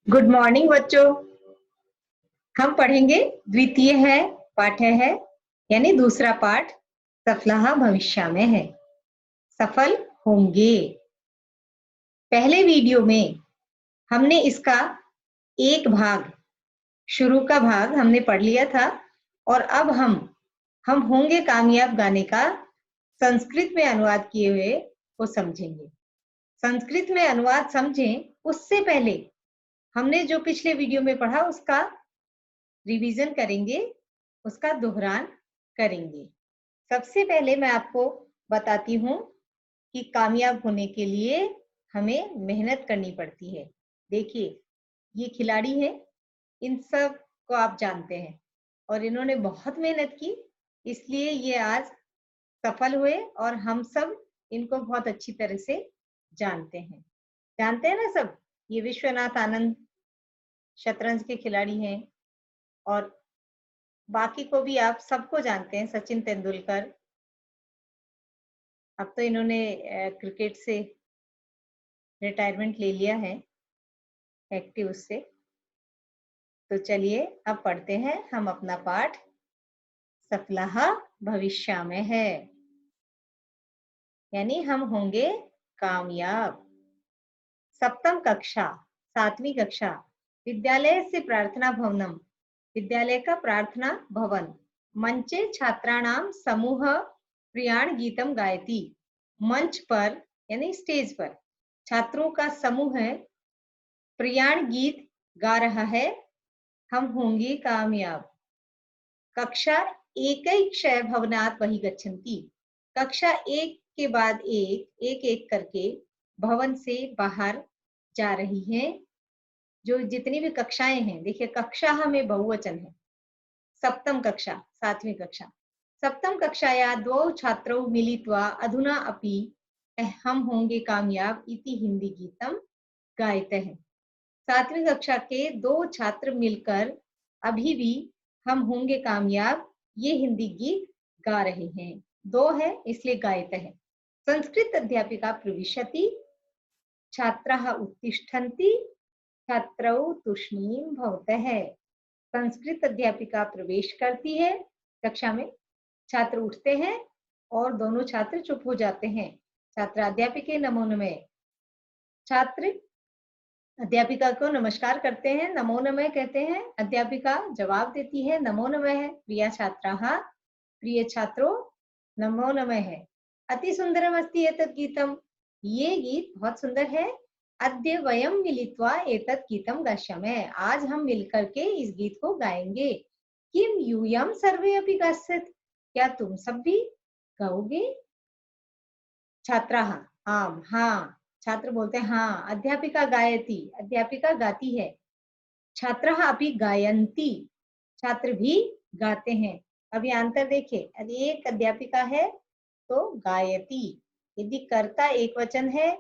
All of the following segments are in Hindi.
गुड मॉर्निंग बच्चों। हम पढ़ेंगे द्वितीय है पाठ्य है यानी दूसरा पाठ सफलः भविष्य में है, सफल होंगे। पहले वीडियो में हमने इसका एक भाग, शुरू का भाग हमने पढ़ लिया था और अब हम होंगे कामयाब गाने का संस्कृत में अनुवाद किए हुए वो समझेंगे। संस्कृत में अनुवाद समझें उससे पहले हमने जो पिछले वीडियो में पढ़ा उसका रिवीजन करेंगे, उसका दोहरान करेंगे। सबसे पहले मैं आपको बताती हूँ कि कामयाब होने के लिए हमें मेहनत करनी पड़ती है। देखिए, ये खिलाड़ी है, इन सब को आप जानते हैं और इन्होंने बहुत मेहनत की, इसलिए ये आज सफल हुए और हम सब इनको बहुत अच्छी तरह से जानते हैं। जानते हैं ना सब, ये विश्वनाथ आनंद शतरंज के खिलाड़ी हैं और बाकी को भी आप सबको जानते हैं, सचिन तेंदुलकर। अब तो इन्होंने क्रिकेट से रिटायरमेंट ले लिया है, एक्टिव उससे। तो चलिए अब पढ़ते हैं हम अपना पाठ सफलः भविष्य में है, यानी हम होंगे कामयाब। सप्तम कक्षा, 7वीं कक्षा। विद्यालय से प्रार्थना भवनम, विद्यालय का प्रार्थना भवन। मंचे छात्राणाम समूह प्रियाण गीतम गायती, मंच पर यानी स्टेज पर छात्रों का समूह है, प्रियाण गीत गा रहा है, हम होंगे कामयाब। कक्षा एकैक्षय भवनात् बहिः गच्छन्ति, कक्षा एक के बाद एक एक करके भवन से बाहर जा रही हैं। जो जितनी भी कक्षाएं हैं, देखिए कक्षा में बहुवचन है। सप्तम कक्षा, 7वीं कक्षा। सप्तम कक्षाया द्वौ छात्रौ मिलित्वा अधुना अपि हम होंगे कामयाब इति हिंदी गीतम गायते हैं। 7वीं कक्षा के 2 छात्र मिलकर अभी भी हम होंगे कामयाब ये हिंदी गीत गा रहे हैं। 2 है इसलिए गायते हैं। संस्कृत अध्यापिका प्रविशति, छात्राः उत्तिष्ठन्ति, छात्रौ तूष्णीं भवतः। संस्कृत अध्यापिका प्रवेश करती है कक्षा में, छात्र उठते हैं और दोनों छात्र चुप हो जाते हैं। छात्र अध्यापिके नमो नमः, छात्र अध्यापिका को नमस्कार करते हैं, नमो नमः कहते हैं। अध्यापिका जवाब देती है नमो नमः। प्रिय छात्राः, प्रिय छात्रों नमो नमः। अति सुंदरम अस्ति एतत् गीतम, ये गीत बहुत सुंदर है। अद्य वयं मिलित्वा एतत् गीतम गास्यामः, आज हम मिलकर के इस गीत को गाएंगे। किम यूयं सर्वे अपि गास्यत, क्या तुम सब भी गाओगे? छात्राः आम, हाँ। छात्र बोलते हैं हाँ। अध्यापिका गायति, अध्यापिका गाती है। छात्राः अपि गायन्ति, छात्र भी गाते हैं। अभी अंतर देखिए, यदि एक अध्यापिका है तो गायति, यदि कर्ता एक वचन है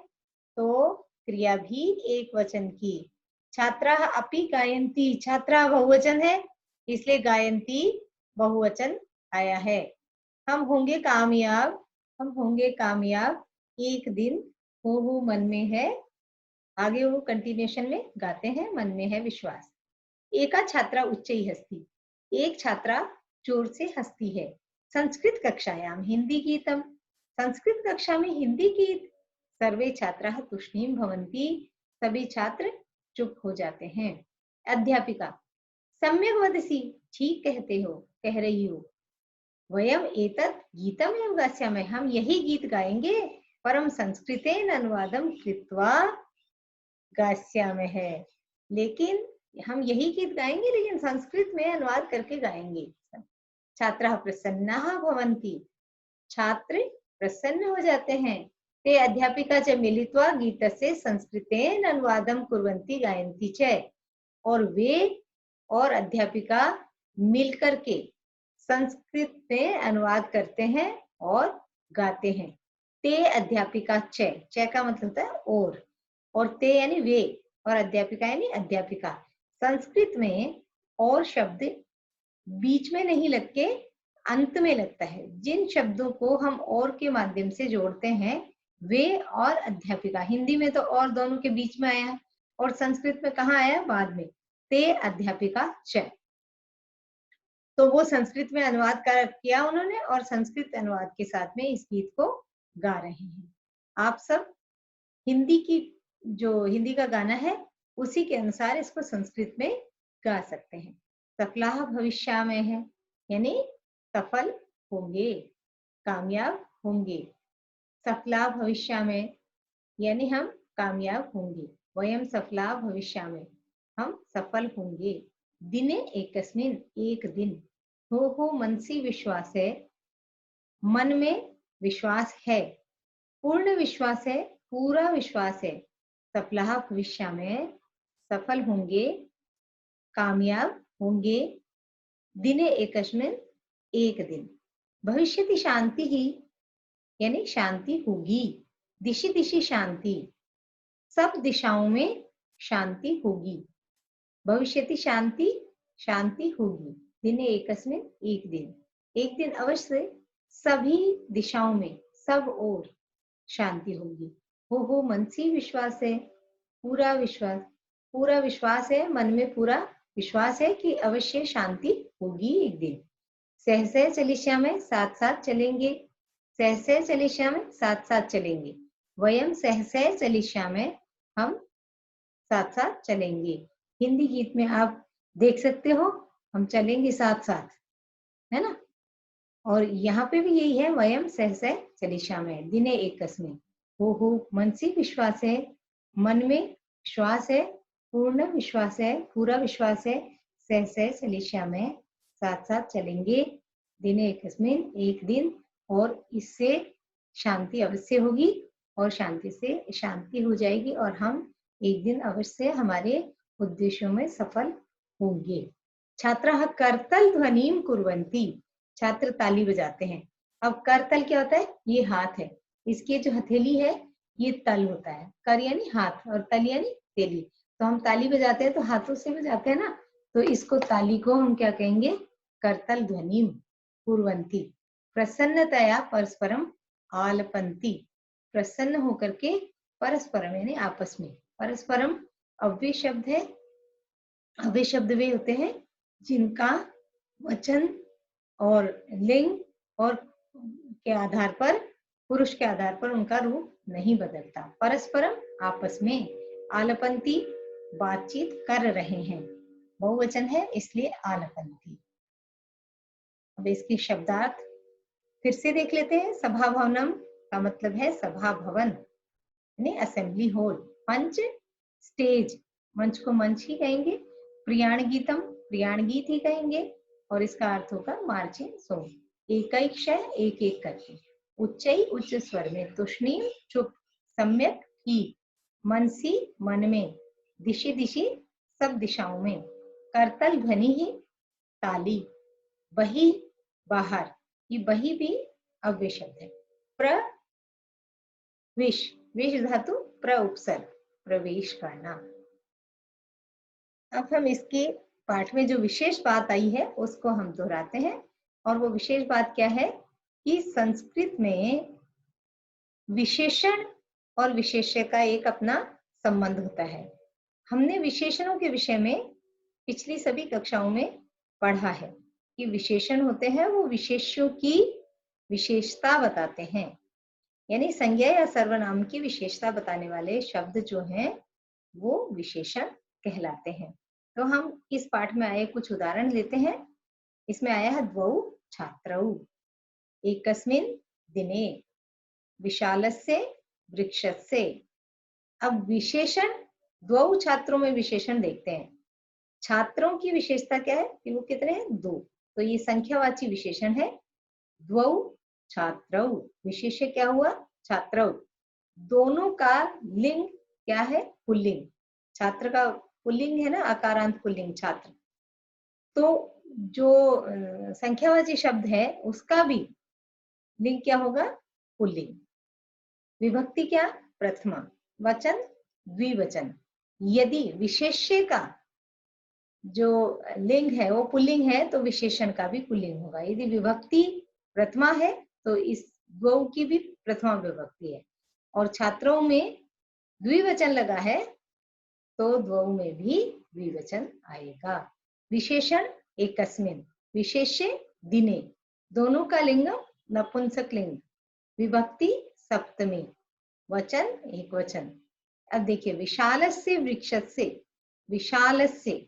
तो क्रिया भी एक वचन की। छात्राः अपि गायन्ति, छात्रा बहुवचन है इसलिए गायन्ति बहुवचन आया है। हम होंगे कामयाब, हम होंगे कामयाब एक दिन, हो मन में है, आगे वो कंटिन्यूशन में गाते हैं, मन में है विश्वास। एका छात्रा उच्चैः हस्ति, एक छात्रा जोर से हंसती है। संस्कृत कक्षायां हिंदी गीतम, संस्कृत कक्षा में हिंदी गीत। सर्वे छात्राः तूष्णीं भवन्ति, सभी छात्र चुप हो जाते हैं। अध्यापिका सम्यक् वदसि, ठीक कहते हो, कह रही हो। वयम एतत् गीतम एव गास्यामः, हम यही गीत गाएंगे, परम संस्कृतेन अनुवादम कृत्वा गास्यामः, लेकिन हम यही गीत गाएंगे लेकिन संस्कृत में अनुवाद करके गाएंगे। छात्राः प्रसन्नाः भवन्ति, छात्र प्रसन्न हो जाते हैं। ते अध्यापिका च मिलित्वा गीतस्य संस्कृतेन अनुवादं कुर्वन्ति गायन्ति च, और वे और अध्यापिका मिलकर के संस्कृत में अनुवाद करते हैं और गाते हैं। ते अध्यापिका च, च का मतलब होता है और ते यानी वे, और अध्यापिका यानी अध्यापिका। संस्कृत में और शब्द बीच में नहीं लग के अंत में लगता है। जिन शब्दों को हम और के माध्यम से जोड़ते हैं वे और अध्यापिका, हिंदी में तो और दोनों के बीच में आया है, और संस्कृत में कहाँ आया बाद में, ते अध्यापिका च। तो वो संस्कृत में अनुवाद किया उन्होंने और संस्कृत अनुवाद के साथ में इस गीत को गा रहे हैं। आप सब हिंदी की, जो हिंदी का गाना है उसी के अनुसार इसको संस्कृत में गा सकते हैं। सफलाः भविष्यामः है यानी सफल होंगे, कामयाब होंगे। सफलाः भविष्यामः यानी हम कामयाब होंगे। वयम सफलाः भविष्यामः, हम सफल होंगे। दिने एकस्मिन्, एक दिन। हो मनसी विश्वास है, मन में विश्वास है। पूर्ण विश्वास है, पूरा विश्वास है। सफलाः भविष्यामः, सफल होंगे, कामयाब होंगे। दिने एकस्मिन्, एक दिन। भविष्यति शांति ही यानी शांति होगी। दिशि दिशि शांति, सब दिशाओं में शांति होगी। भविष्यति शांति, शांति होगी। दिने एकस्मिन्, एक दिन। एक दिन अवश्य सभी दिशाओं में, सब ओर शांति होगी। हो मनसी विश्वास है, पूरा विश्वास, पूरा विश्वास है, मन में पूरा विश्वास है कि अवश्य शांति होगी एक दिन। सहसह चलिष्यामः, साथ साथ चलेंगे। सहसह चलिष्यामः, साथ साथ चलेंगे। वयम सहसह चलिष्यामः, हम साथ साथ चलेंगे। हिंदी गीत में आप देख सकते हो हम चलेंगे साथ साथ, है ना। और यहाँ पे भी यही है, वयम सहसह चलिष्यामः, दिने एकस्मिन्। हो मनसी विश्वास है, मन में विश्वास है, पूर्ण विश्वास है, पूरा विश्वास है। सहसह चलिष्यामः, साथ साथ चलेंगे। दिने एकस्मिन्, एक दिन। और इससे शांति अवश्य होगी और शांति से शांति हो जाएगी और हम एक दिन अवश्य हमारे उद्देश्यों में सफल होंगे। छात्राः करतल ध्वनिं कुर्वन्ति, छात्र ताली बजाते हैं। अब करतल क्या होता है, ये हाथ है, इसकी जो हथेली है ये तल होता है। कर यानी हाथ और तल यानी तेली। तो हम ताली बजाते हैं तो हाथों से बजाते हैं ना, तो इसको ताली को हम क्या कहेंगे, करतल ध्वनिं कुर्वन्ति। प्रसन्नतया परस्परम आलपन्ति, प्रसन्न होकर के परस्परम यानी आपस में। परस्परम अव्यय शब्द है। अव्यय शब्द वे होते हैं जिनका वचन और लिंग और के आधार पर, पुरुष के आधार पर उनका रूप नहीं बदलता। परस्परम आपस में, आलपंती बातचीत कर रहे हैं, बहुवचन है इसलिए आलपंती। अब इसके शब्दार्थ फिर से देख लेते हैं। सभा भवनम का मतलब है सभा भवन यानी असेंबली हॉल। मंच स्टेज, मंच को मंच ही कहेंगे। प्रियाण गीतम, प्रियाण गीत ही कहेंगे और इसका अर्थ होगा मार्चिंग सॉन्ग। एकैक्षय, एक एक करके। उच्चई, उच्च स्वर में। तुष्णीम, चुप। सम्यक, ठीक। मनसी, मन में। दिशि दिशि, सब दिशाओं में। करतल ध्वनि ही, ताली। बही, बाहर। ये बही भी अव्यय शब्द है। प्रविश, विश धातु प्र उपसर्ग, प्रवेश करना। अब हम इसके पाठ में जो विशेष बात आई है उसको हम दोहराते हैं। और वो विशेष बात क्या है कि संस्कृत में विशेषण और विशेष्य का एक अपना संबंध होता है। हमने विशेषणों के विषय में पिछली सभी कक्षाओं में पढ़ा है कि विशेषण होते हैं वो विशेष्यों की विशेषता बताते हैं, यानी संज्ञा या सर्वनाम की विशेषता बताने वाले शब्द जो हैं वो विशेषण कहलाते हैं। तो हम इस पाठ में आए कुछ उदाहरण लेते हैं। इसमें आया है द्वौ छात्रौ, एकस्मिन् दिने, विशालस्य वृक्षस्य। अब विशेषण, द्वौ छात्रों में विशेषण देखते हैं। छात्रों की विशेषता क्या है कि वो कितने हैं, दो, तो ये संख्यावाची विशेषण है। द्वौ छात्रौ, विशेष्य क्या हुआ, छात्रौ। दोनों का लिंग क्या है, पुल्लिंग। छात्र का पुल्लिंग है ना, आकारांत पुल्लिंग छात्र। तो जो संख्यावाची शब्द है उसका भी लिंग क्या होगा, पुल्लिंग। विभक्ति क्या, प्रथमा। वचन द्विवचन। यदि विशेष्य का जो लिंग है वो पुल्लिंग है तो विशेषण का भी पुल्लिंग होगा। यदि विभक्ति प्रथमा है तो इस द्वौ की भी प्रथमा विभक्ति है। और छात्रों में द्विवचन लगा है तो द्वौ में भी द्विवचन आएगा। विशेषण एकस्मिन्, विशेष्य दिने, दोनों का लिंग नपुंसक लिंग, विभक्ति सप्तमी, वचन एक वचन। अब देखिए विशालस्य वृक्षस्य, विशालस्य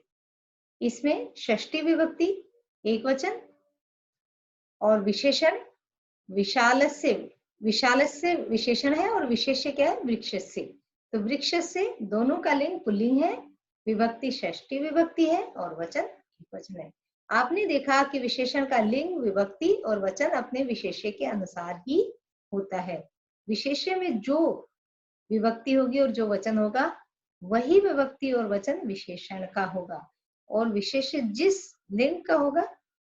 इसमें षष्ठी विभक्ति एक वचन और विशेषण विशालस्य, विशालस्य विशेषण है और विशेष्य क्या है? वृक्षस्य। तो वृक्षस्य दोनों का लिंग पुल्लिंग है, विभक्ति षष्ठी विभक्ति है और वचन एक वचन है। आपने देखा कि विशेषण का लिंग, विभक्ति और वचन अपने विशेष्य के अनुसार ही होता है। विशेष्य में जो विभक्ति होगी और जो वचन होगा वही विभक्ति और वचन विशेषण का होगा, और विशेष्य जिस लिंग का होगा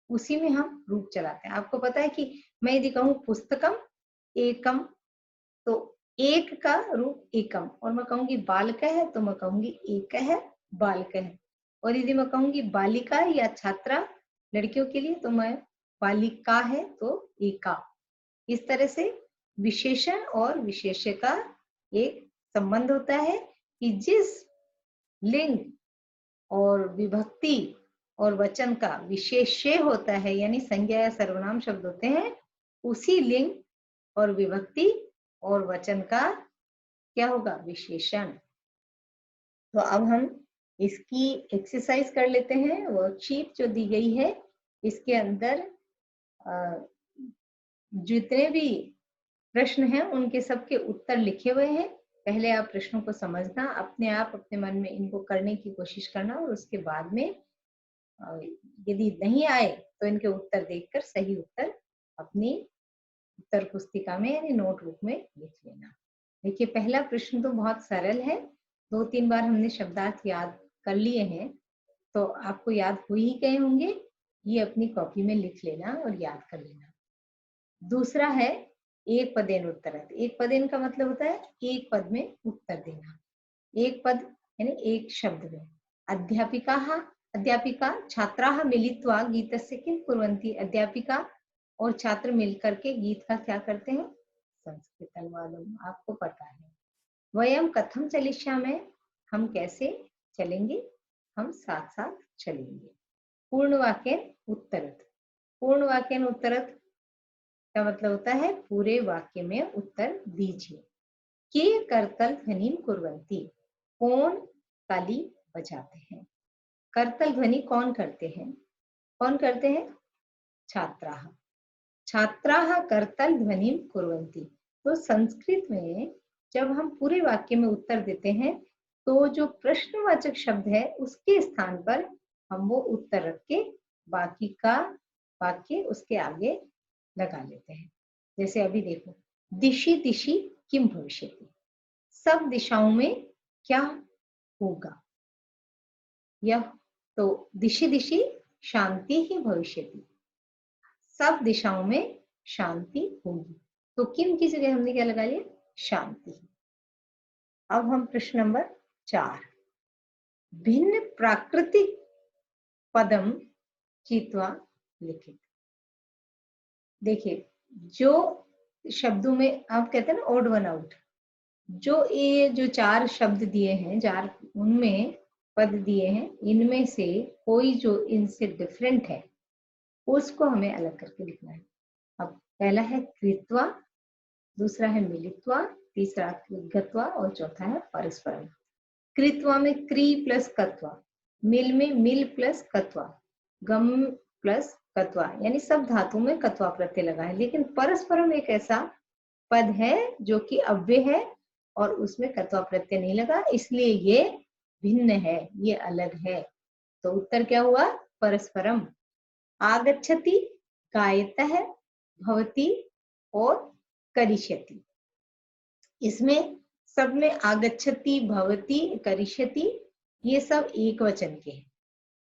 उसी में हम रूप चलाते हैं। आपको पता है कि मैं यदि कहूँ पुस्तकम एकम, तो एक का रूप एकम, और मैं कहूंगी बालक है तो मैं कहूंगी एक है बालक है, और यदि मैं कहूंगी बालिका या छात्रा लड़कियों के लिए तो मैं बालिका है तो एका। इस तरह से विशेषण और विशेष्य का एक संबंध होता है कि जिस लिंग और विभक्ति और वचन का विशेष्य होता है, यानी संज्ञा या सर्वनाम शब्द होते हैं, उसी लिंग और विभक्ति और वचन का क्या होगा? विशेषण। तो अब हम इसकी एक्सरसाइज कर लेते हैं। वर्कशीट जो दी गई है इसके अंदर जितने भी प्रश्न हैं उनके सबके उत्तर लिखे हुए हैं। पहले आप प्रश्नों को समझना, अपने आप अपने मन में इनको करने की कोशिश करना, और उसके बाद में यदि नहीं आए तो इनके उत्तर देखकर सही उत्तर अपनी उत्तर पुस्तिका में यानी नोटबुक में लिख लेना। देखिए पहला प्रश्न तो बहुत सरल है, 2-3 बार हमने शब्दार्थ याद कर लिए हैं तो आपको याद हो ही गए होंगे। ये अपनी कॉपी में लिख लेना और याद कर लेना। दूसरा है एक पदेन उत्तरत्। एक पदेन का मतलब होता है एक पद में उत्तर देना। एक पद यानी एक शब्द में। अध्यापिकाः, अध्यापिका छात्राः मिलित्वा गीतस्य किं कुर्वन्ति। अध्यापिका और छात्र मिलकर के गीत का क्या करते हैं? संस्कृतं वादम्, आपको पता है। वयं कथं चलिष्यामः, हम कैसे चलेंगे? हम साथ साथ चलेंगे। पूर्ण वाक्येन उत्तरत्। पूर्ण वाक्येन उत्तरत् का मतलब होता है पूरे वाक्य में उत्तर दीजिए। के करतल ध्वनि कुर्वन्ति, कौन ताली बजाते हैं। करतल ध्वनि कौन करते हैं? कौन करते हैं? छात्राः। छात्राः करतल ध्वनि कुर्वन्ति। तो संस्कृत में जब हम पूरे वाक्य में उत्तर देते हैं तो जो प्रश्नवाचक शब्द है उसके स्थान पर हम वो उत्तर रख के बाकी का वाक्य उसके आगे लगा लेते हैं। जैसे अभी देखो, दिशि दिशि किम भविष्यति, सब दिशाओं में क्या होगा। यह तो दिशि दिशि शांति ही भविष्यति, सब दिशाओं में शांति होगी। तो किम की जगह हमने क्या लगा लिया? शांति। अब हम प्रश्न नंबर 4, भिन्न प्राकृतिक पदम चित्वा लिखित। देखिए जो शब्दों में आप कहते हैं ना ओड वन आउट, जो ये जो 4 शब्द दिए हैं, 4 उनमें पद दिए हैं, इनमें से कोई जो इनसे डिफरेंट है उसको हमें अलग करके लिखना है। अब पहला है कृत्वा, दूसरा है मिलित्वा, तीसरा गत्वा और चौथा है परस्परम। कृत्वा में क्री प्लस कत्वा, मिल में मिल प्लस कत्वा, गम प्लस कत्वा, यानी सब धातु में कत्वा प्रत्यय लगा है। लेकिन परस्परम एक ऐसा पद है जो कि अव्यय है और उसमें कत्वा प्रत्यय नहीं लगा, इसलिए ये भिन्न है, ये अलग है। तो उत्तर क्या हुआ? परस्परम। आगच्छति, गायतः, भवति और करिष्यति, इसमें सब में आगच्छति, भवति, करिष्यति ये सब एक वचन के हैं,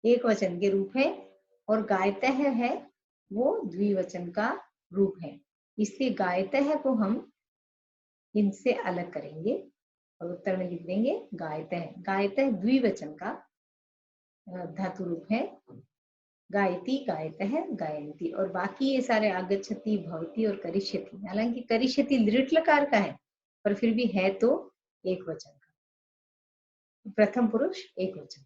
एक वचन के रूप है, और गायतः है वो द्विवचन का रूप है। इसलिए गायतः को हम इनसे अलग करेंगे और उत्तर में लिख देंगे गायतः। गायतः द्विवचन का धातु रूप है, गायति, गायतः, गायन्ति। और बाकी ये सारे आगच्छति, भवति और करिष्यति, हालांकि करिष्यति लृट लकार का है पर फिर भी है तो एक वचन का। प्रथम पुरुष एकवचन।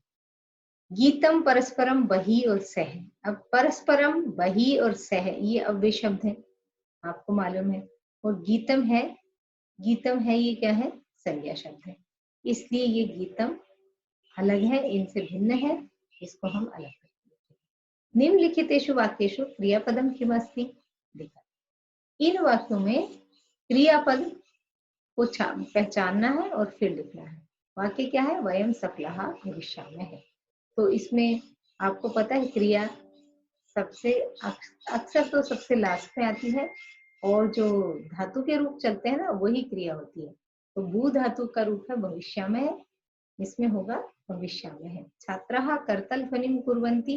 गीतम परस्परम बही और सह। अब परस्परम बही और सह ये अव्यय शब्द है, आपको मालूम है। और गीतम है ये क्या है? संज्ञा शब्द है। इसलिए ये गीतम अलग है, इनसे भिन्न है, इसको हम अलग करेंगे। निम्नलिखितेषु वाक्येषु क्रियापदम किमस्ति? देखा, इन वाक्यों में क्रियापद को पहचानना है और फिर लिखना है। वाक्य क्या है? वयम सफलः भविष्यामः है। तो इसमें आपको पता है क्रिया सबसे अक्सर तो सबसे लास्ट में आती है, और जो धातु के रूप चलते हैं ना वही क्रिया होती है। तो भू धातु का रूप है भविष्यामः, इसमें होगा भविष्यामः। छात्राः कर्तल ध्वनिं कुर्वन्ति,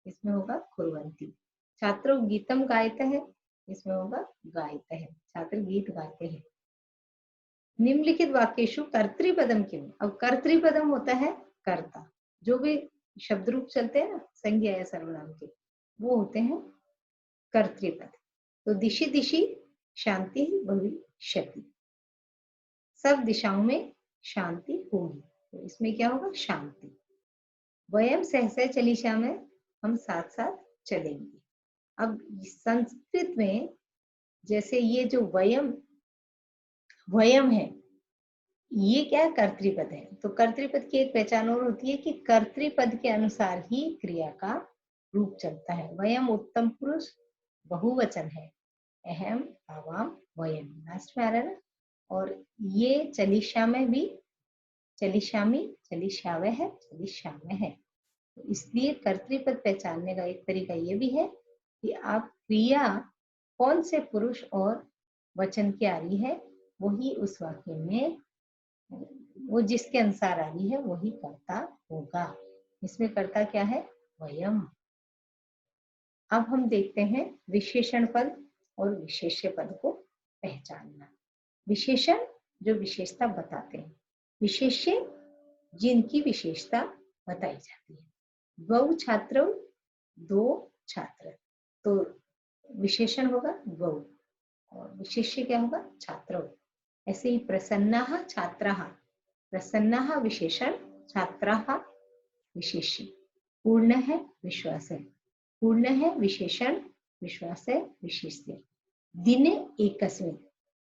इसमें होगा कुर्वन्ति। छात्रो गीतम गायतः, इसमें होगा गायतः। छात्र गीत गाते हैं। निम्नलिखित वाक्येषु कर्तृपदम किम? अब कर्तृपदम होता है कर्ता। जो भी शब्द रूप चलते हैं ना संज्ञा या सर्वनाम के, वो होते हैं कर्तृपद। तो दिशि दिशि शांति भविष्यति, सब दिशाओं में शांति होगी, तो इसमें क्या होगा? शांति। वयम सहसा चलिशा में, हम साथ साथ चलेंगे। अब संस्कृत में जैसे ये जो वयम है, ये क्या है? कर्तृपद है। तो कर्तृपद की एक पहचान और होती है कि कर्तृपद के अनुसार ही क्रिया का रूप चलता है। वयम उत्तम पुरुष बहुवचन है, अहम आवाम वयम लास्ट में आ रहा है ना। और ये चलिशा में भी चलिशामी चलिशावे है, चलिशामे है। तो इसलिए कर्तृपद पहचानने का एक तरीका ये भी है कि आप क्रिया कौन से पुरुष और वचन की आ रही है वही उस वाक्य में, वो जिसके अनुसार आ रही है वही कर्ता होगा। इसमें कर्ता क्या है? वयम। अब हम देखते हैं विशेषण पद और विशेष्य पद को पहचानना। विशेषण जो विशेषता बताते हैं, विशेष्य जिनकी विशेषता बताई जाती है। द्वौ छात्रौ, दो छात्र, तो विशेषण होगा द्वौ और विशेष्य क्या होगा? छात्रौ। ऐसे ही प्रसन्नाः छात्राः, प्रसन्नाः विशेषण, छात्राः विशेष्य। पूर्ण है विश्वास है, पूर्ण है विशेषण, विश्वास है विशेष्य। दिने एकस्मिन्,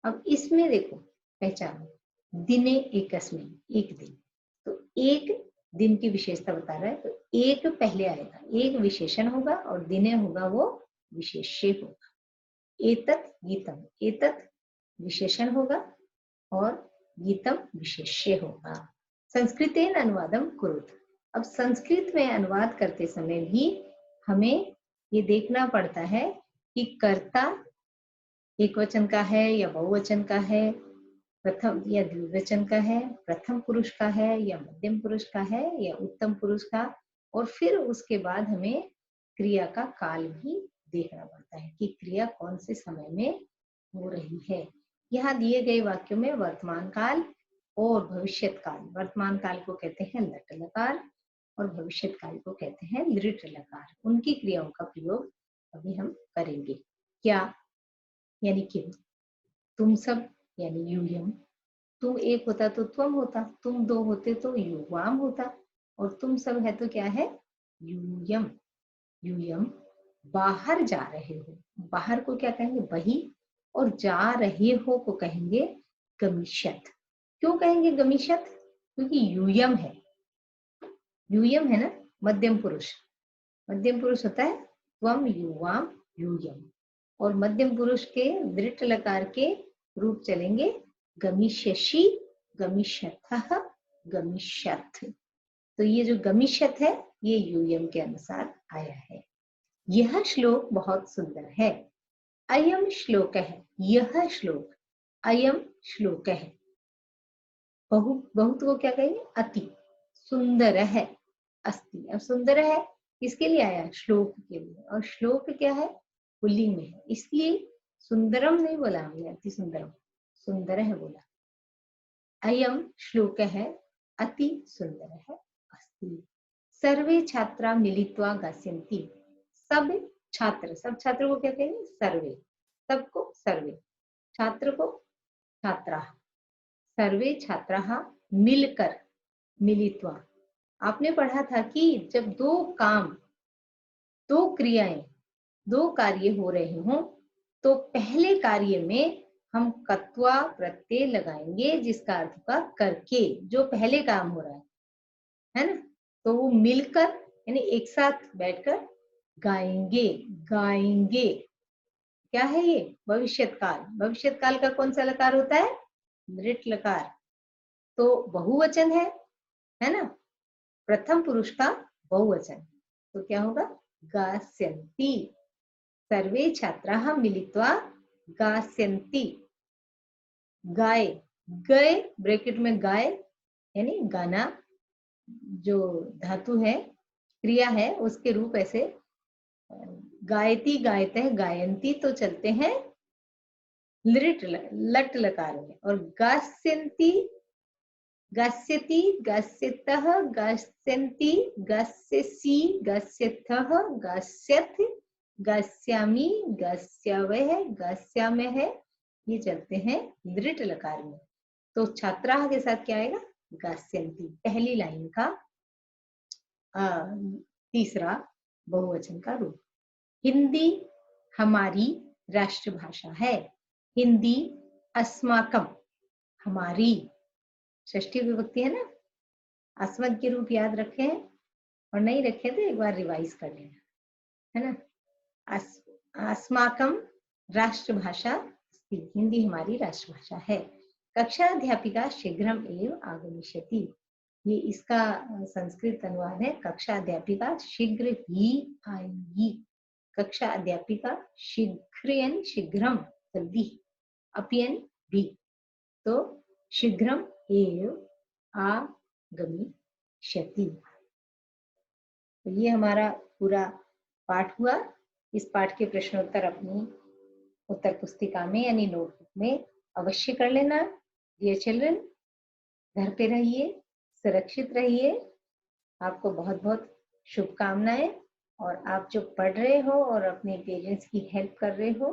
अब इसमें देखो पहचानो, दिने एकस्मिन् एक दिन, तो एक दिन की विशेषता बता रहा है, तो एक पहले आएगा, एक विशेषण होगा और दिने होगा वो विशेष्य होगा। एतत् गीतम, एतत् विशेषण होगा और गीतम विशेष्य होगा। संस्कृतेन अनुवादम कुरुत, अब संस्कृत में अनुवाद करते समय भी हमें ये देखना पड़ता है कि कर्ता एक वचन का है या बहुवचन का है, प्रथम या द्विवचन का है, प्रथम पुरुष का है या मध्यम पुरुष का है या उत्तम पुरुष का, और फिर उसके बाद हमें क्रिया का काल भी देखना पड़ता है कि क्रिया कौन से समय में हो रही है। यहाँ दिए गए वाक्यों में वर्तमान काल और भविष्यत काल, वर्तमान काल को कहते हैं लट लकार और भविष्यत काल को कहते हैं लृट लकार, उनकी क्रियाओं का प्रयोग अभी हम करेंगे। क्या यानी क्यों, तुम सब यानी यूयम, तुम एक होता तो त्वम होता, तुम दो होते तो युवाम होता, और तुम सब है तो क्या है? यूयम। यूयम। बाहर जा रहे हो, बाहर को क्या कहेंगे? बही, और जा रहे हो को कहेंगे गमिष्यत। क्यों कहेंगे गमिष्यत? क्योंकि यूयम है, यूयम है ना मध्यम पुरुष, मध्यम पुरुष होता है त्वम युवाम यूयम, और मध्यम पुरुष के दृढ़ लकार के रूप चलेंगे गमिष्यसि, गमिष्यथः, गमिष्यथ। तो ये जो गमिष्यथ है ये यूयम के अनुसार आया है। यह श्लोक बहुत सुंदर है। अयम श्लोक है, यह श्लोक, अयम श्लोक है। बहुत को क्या कहेंगे? अति सुंदर है, अस्ति। अब सुंदर है किसके लिए आया? श्लोक के लिए, और श्लोक क्या है? पुल्लिंग में है, इसलिए सुंदरम नहीं बोला हमने, अति सुंदरम, सुंदर है बोला। अयम श्लोक है अति सुंदर है, अस्ति। सर्वे छात्रा मिलित्वा गास्यन्ति, सब छात्र को क्या कहेंगे? सर्वे, सबको सर्वे, छात्र को छात्रा, सर्वे छात्राः मिलकर, मिलित्वा। आपने पढ़ा था कि जब दो काम, दो क्रियाएं, दो कार्य हो रहे हों तो पहले कार्य में हम कत्वा प्रत्यय लगाएंगे जिसका अर्थ होगा करके, जो पहले काम हो रहा है ना। तो वो मिलकर यानी एक साथ बैठकर गाएंगे, गाएंगे। क्या है ये? भविष्यत काल। भविष्यत काल का कौन सा लकार होता है? मृत लकार। तो बहुवचन है ना। प्रथम पुरुष का बहुवचन, तो क्या होगा? गास्यन्ति। सर्वे छात्राः मिलित्वा गास्यन्ति। गाए, गए ब्रैकेट में गाए यानी गाना, जो धातु है, क्रिया है, उसके रूप ऐसे गायती, गायते हैं, गायंती तो चलते हैं लट लकार में। और गास्यन्ति, गास्यति, गास्यतः, गास्यन्ति, गास्यसि, गास्यथः, गास्यथ, गास्यामि, गास्यावः, गास्यामः, ये चलते हैं दृढ़ लकार में। तो छात्राः के साथ क्या आएगा? गास्यन्ति, पहली लाइन का तीसरा बहुवचन का रूप। हिंदी हमारी राष्ट्रभाषा है। हिंदी अस्माकम, हमारी षष्ठी विभक्ति है ना। अस्मद के रूप याद रखे हैं और नहीं रखे तो एक बार रिवाइज कर लेना, है ना। अस्माकम राष्ट्रभाषा अस्ति, हिंदी हमारी राष्ट्रभाषा है। कक्षा अध्यापिका शीघ्रम एव आगमिष्यति, ये इसका संस्कृत अनुवाद है। कक्षा अध्यापिका शीघ्र ही आएगी। कक्षा अध्यापिका शीघ्र शीघ्रम जल्दी, अपियन भी, तो शीघ्रम एव आगमिष्यति। तो ये हमारा पूरा पाठ हुआ। इस पाठ के प्रश्नोत्तर अपनी उत्तर पुस्तिका में यानी नोटबुक में अवश्य कर लेना। डियर चिल्ड्रन, घर पे रहिए, सुरक्षित रहिए। आपको बहुत बहुत शुभकामनाएं। और आप जो पढ़ रहे हो और अपने पेरेंट्स की हेल्प कर रहे हो,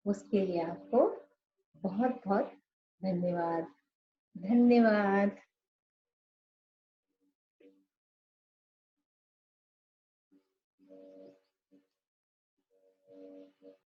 उसके लिए आपको बहुत बहुत धन्यवाद। धन्यवाद।